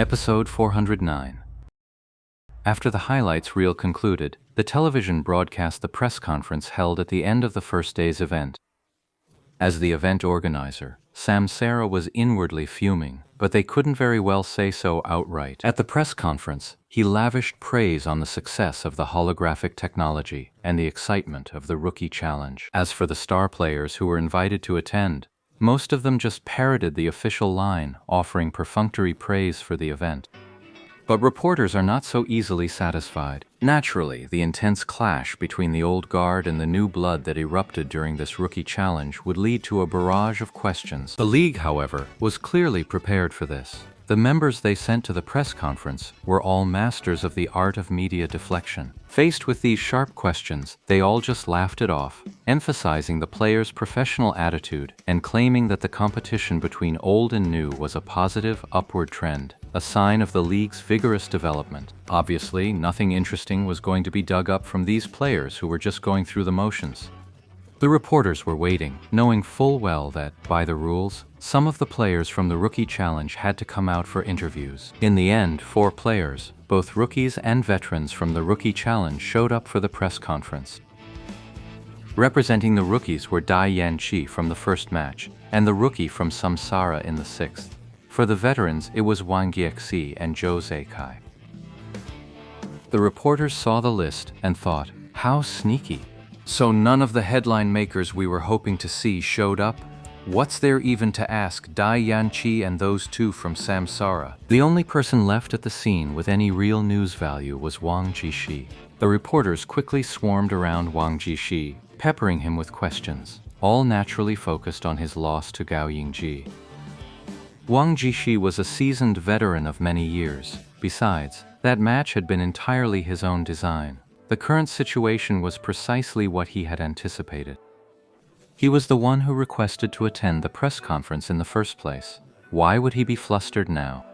Episode 409. After the highlights reel concluded, the television broadcast the press conference held at the end of the first day's event. As the event organizer, Samsara was inwardly fuming, but they couldn't very well say so outright. At the press conference, he lavished praise on the success of the holographic technology and the excitement of the Rookie Challenge. As for the star players who were invited to attend, most of them just parroted the official line, offering perfunctory praise for the event. But reporters are not so easily satisfied. Naturally, the intense clash between the old guard and the new blood that erupted during this Rookie Challenge would lead to a barrage of questions. The league, however, was clearly prepared for this. The members they sent to the press conference were all masters of the art of media deflection. Faced with these sharp questions, they all just laughed it off, emphasizing the players' professional attitude and claiming that the competition between old and new was a positive, upward trend, a sign of the league's vigorous development. Obviously, nothing interesting was going to be dug up from these players who were just going through the motions. The reporters were waiting, knowing full well that, by the rules, some of the players from the Rookie Challenge had to come out for interviews. In the end, 4 players, both rookies and veterans from the Rookie Challenge, showed up for the press conference. Representing the rookies were Dai Yanqi from the first match, and the rookie from Samsara in the 6th. For the veterans, it was Wang Jiexi and Zhou Zikai. The reporters saw the list and thought, how sneaky. So none of the headline makers we were hoping to see showed up? What's there even to ask Dai Yanqi and those 2 from Samsara? The only person left at the scene with any real news value was Wang Jiexi. The reporters quickly swarmed around Wang Jiexi, peppering him with questions, all naturally focused on his loss to Gao Yingji. Wang Jiexi was a seasoned veteran of many years. Besides, that match had been entirely his own design. The current situation was precisely what he had anticipated. He was the one who requested to attend the press conference in the first place. Why would he be flustered now?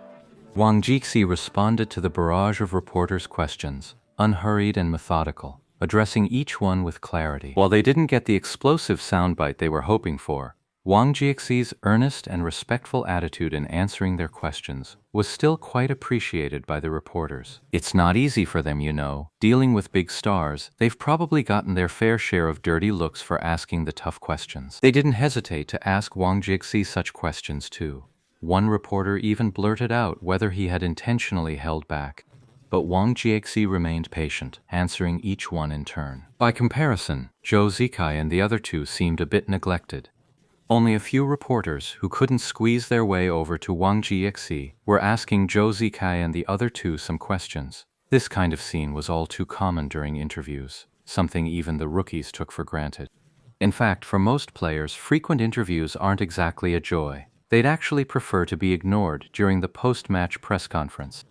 Wang Jiexi responded to the barrage of reporters' questions, unhurried and methodical, addressing each one with clarity. While they didn't get the explosive soundbite they were hoping for, Wang Jiexi's earnest and respectful attitude in answering their questions was still quite appreciated by the reporters. It's not easy for them, you know. Dealing with big stars, they've probably gotten their fair share of dirty looks for asking the tough questions. They didn't hesitate to ask Wang Jiexi such questions too. One reporter even blurted out whether he had intentionally held back. But Wang Jiexi remained patient, answering each one in turn. By comparison, Zhou Zikai and the other 2 seemed a bit neglected. Only a few reporters who couldn't squeeze their way over to Wang Jiexi were asking Zhou Zikai and the other 2 some questions. This kind of scene was all too common during interviews, something even the rookies took for granted. In fact, for most players, frequent interviews aren't exactly a joy. They'd actually prefer to be ignored during the post-match press conference.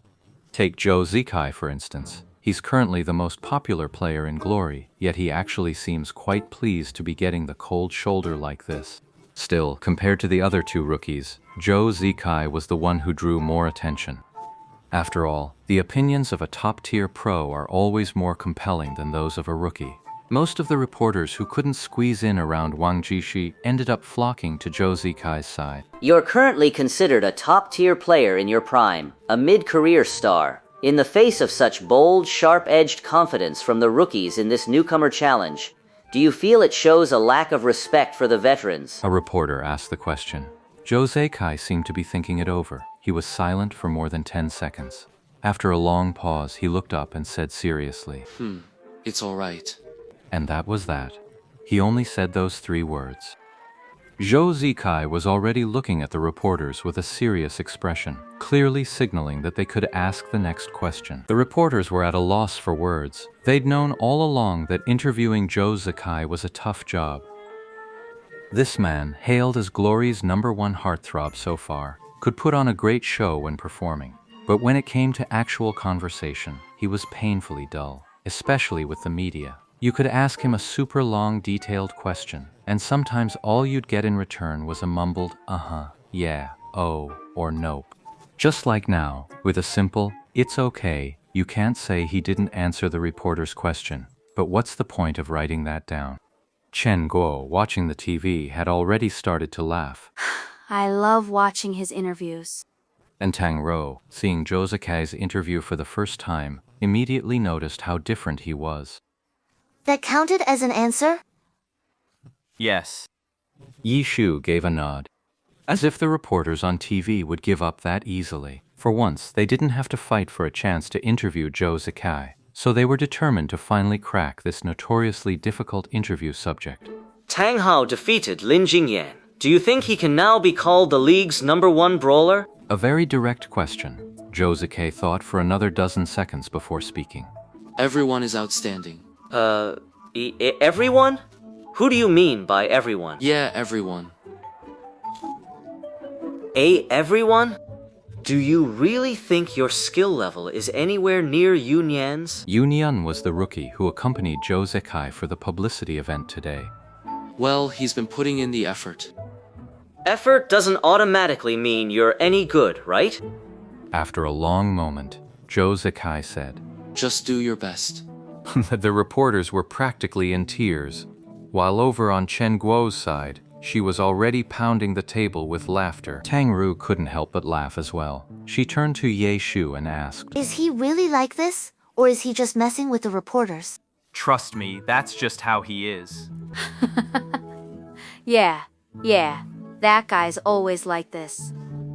Take Zhou Zikai, for instance. He's currently the most popular player in Glory, yet he actually seems quite pleased to be getting the cold shoulder like this. Still, compared to the other 2 rookies, Zhou Zikai was the one who drew more attention. After all, the opinions of a top-tier pro are always more compelling than those of a rookie. Most of the reporters who couldn't squeeze in around Wang Jiexi ended up flocking to Zhou Zikai's side. You're currently considered a top-tier player in your prime, a mid-career star. In the face of such bold, sharp-edged confidence from the rookies in this newcomer challenge, do you feel it shows a lack of respect for the veterans? A reporter asked the question. Zhou Zikai seemed to be thinking it over. He was silent for more than 10 seconds. After a long pause, he looked up and said seriously, It's all right. And that was that. He only said those 3 words. Zhou Zikai was already looking at the reporters with a serious expression, clearly signaling that they could ask the next question. The reporters were at a loss for words. They'd known all along that interviewing Zhou Zikai was a tough job. This man, hailed as Glory's #1 heartthrob so far, could put on a great show when performing. But when it came to actual conversation, he was painfully dull, especially with the media. You could ask him a super long, detailed question, and sometimes all you'd get in return was a mumbled, yeah, oh, or nope. Just like now, with a simple, it's okay, you can't say he didn't answer the reporter's question, but what's the point of writing that down? Chen Guo, watching the TV, had already started to laugh. I love watching his interviews. And Tang Rou, seeing Zhou Zikai's interview for the first time, immediately noticed how different he was. That counted as an answer? Yes. Yi Shu gave a nod. As if the reporters on TV would give up that easily. For once, they didn't have to fight for a chance to interview Zhou Zikai, so they were determined to finally crack this notoriously difficult interview subject. Tang Hao defeated Lin Jingyan. Do you think he can now be called the league's #1 brawler? A very direct question. Zhou Zikai thought for another dozen seconds before speaking. Everyone is outstanding. Everyone? Who do you mean by everyone? Yeah, everyone. Everyone? Do you really think your skill level is anywhere near Yunyan's? Yunyan was the rookie who accompanied Zhou Zikai for the publicity event today. Well, he's been putting in the effort. Effort doesn't automatically mean you're any good, right? After a long moment, Zhou Zikai said. Just do your best. The reporters were practically in tears, while over on Chen Guo's side, she was already pounding the table with laughter. Tang Rou couldn't help but laugh as well. She turned to Ye Shu and asked, Is he really like this? Or is he just messing with the reporters? Trust me, that's just how he is. Yeah, that guy's always like this.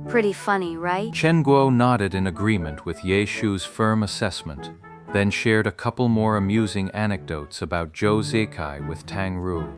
Pretty funny, right? Chen Guo nodded in agreement with Ye Shu's firm assessment, then shared a couple more amusing anecdotes about Zhou Zikai with Tang Rou.